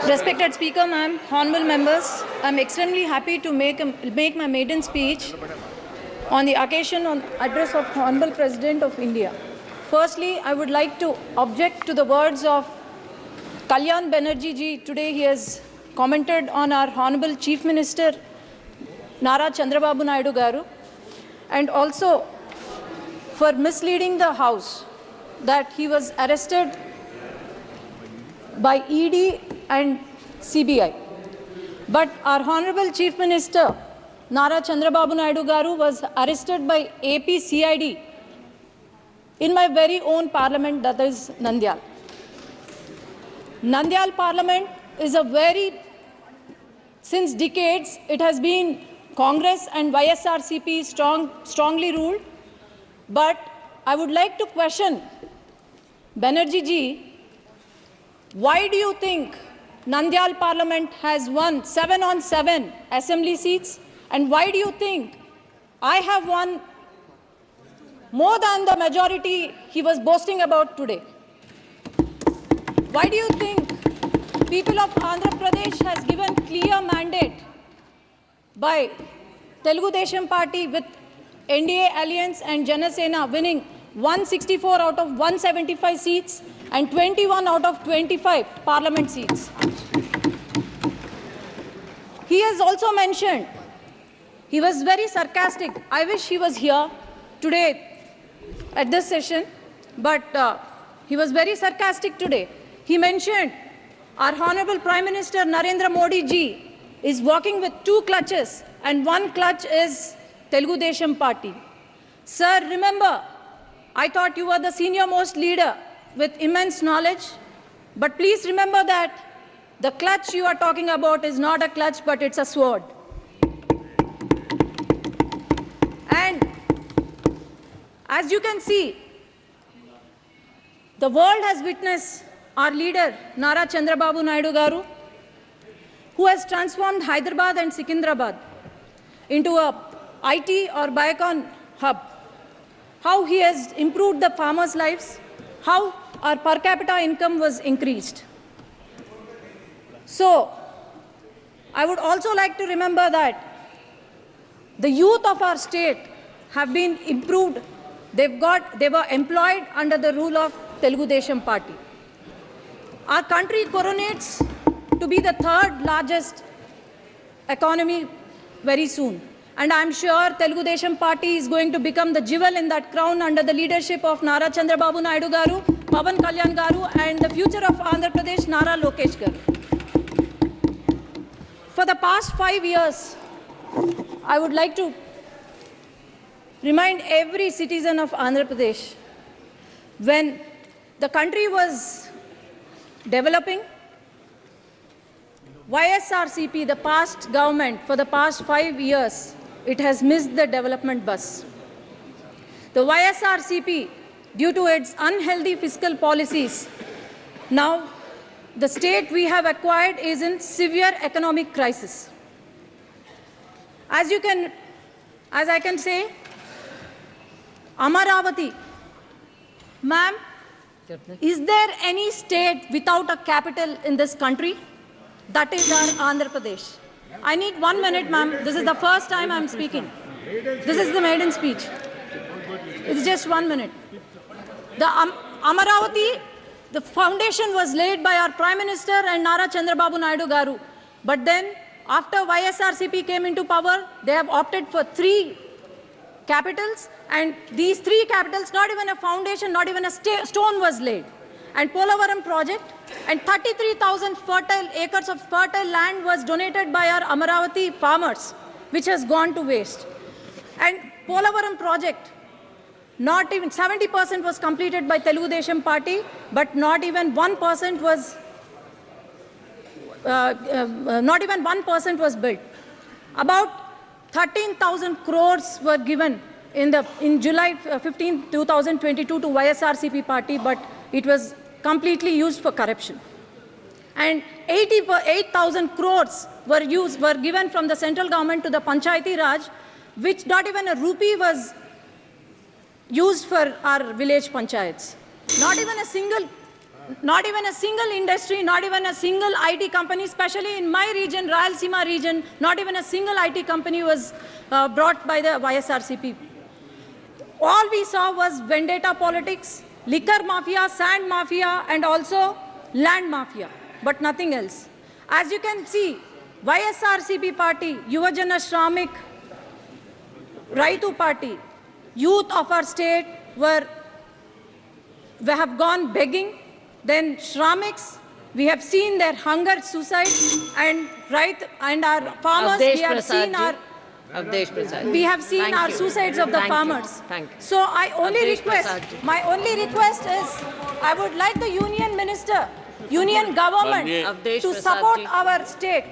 Respected Speaker, ma'am, honorable members, I'm extremely happy to make my maiden speech on the occasion on address of Honorable President of India. Firstly, I would like to object to the words of Kalyan Banerjee ji. Today he has commented on our Honorable Chief Minister Nara Chandrababu Naidu Garu, and also for misleading the House that he was arrested by ED and CBI. But our Honorable Chief Minister Nara Chandrababu Naidu Garu was arrested by AP CID in my very own parliament, that is Nandyal. Nandyal parliament is since decades, it has been Congress and YSRCP strongly ruled. But I would like to question Banerjee ji, why do you think Nandyal Parliament has won 7 on 7 assembly seats? And why do you think I have won more than the majority he was boasting about today? Why do you think people of Andhra Pradesh has given clear mandate by Telugu Desam Party with NDA Alliance and Janasena winning 164 out of 175 seats and 21 out of 25 parliament seats? He has also mentioned, he was very sarcastic. I wish he was here today at this session, but he was very sarcastic today. He mentioned our Honorable Prime Minister Narendra Modi ji is walking with 2 clutches, and 1 clutch is Telugu Desam Party. Sir, remember, I thought you were the senior most leader with immense knowledge, but please remember that the clutch you are talking about is not a clutch, but it's a sword. And as you can see, the world has witnessed our leader Nara Chandrababu Naidu Garu, who has transformed Hyderabad and Secunderabad into a IT or Biocon hub. How he has improved the farmers' lives, how our per capita income was increased. So, I would also like to remember that the youth of our state have been improved. They were employed under the rule of Telugu Desam Party. Our country coronates to be the 3rd largest economy very soon. And I'm sure Telugu Desam Party is going to become the jewel in that crown under the leadership of Nara Chandrababu Naidu Garu, Pawan Kalyan Garu, and the future of Andhra Pradesh, Nara Lokesh Garu. For the past 5 years, I would like to remind every citizen of Andhra Pradesh, when the country was developing, YSRCP, the past government, for the past 5 years, it has missed the development bus. The YSRCP, due to its unhealthy fiscal policies, now the state we have acquired is in severe economic crisis. As I can say, Amaravati, ma'am, is there any state without a capital in this country? That is our Andhra Pradesh. I need 1 minute, ma'am. This is the first time I'm speaking. This is the maiden speech. It's just 1 minute. The Amaravati, the foundation was laid by our Prime Minister and Nara Chandrababu Naidu Garu. But then, after YSRCP came into power, they have opted for 3 capitals, and these 3 capitals, not even a foundation, not even a stone was laid. And Polavaram project, and 33,000 fertile acres of fertile land was donated by our Amaravati farmers, which has gone to waste. And Polavaram project, not even 70% was completed by Telugu Desam Party, but not even 1% was built. About 13,000 crores were given in July 15, 2022 to YSRCP party, but it was completely used for corruption. And 8,000 crores were given from the central government to the Panchayati Raj, which not even a rupee was used for our village panchayats. Not even a single not even a single industry, not even a single IT company, especially in my region, Rayalaseema region, not even a single IT company was brought by the YSRCP. All we saw was vendetta politics, liquor mafia, sand mafia, and also land mafia, but nothing else. As you can see, YSRCP party, Yuvajana Shramik, Raitu party, youth of our state we have gone begging. Then Shramiks, we have seen their hunger, suicide, and our farmers, Avdesh we have Prasad seen ji. our Avdesh Prasad. we have seen Thank our you. suicides of the Thank you. farmers. Thank you. So I only Avdesh request, Prasad ji. my only request is, I would like the union minister, union government Avdesh to Prasad support ji. our state.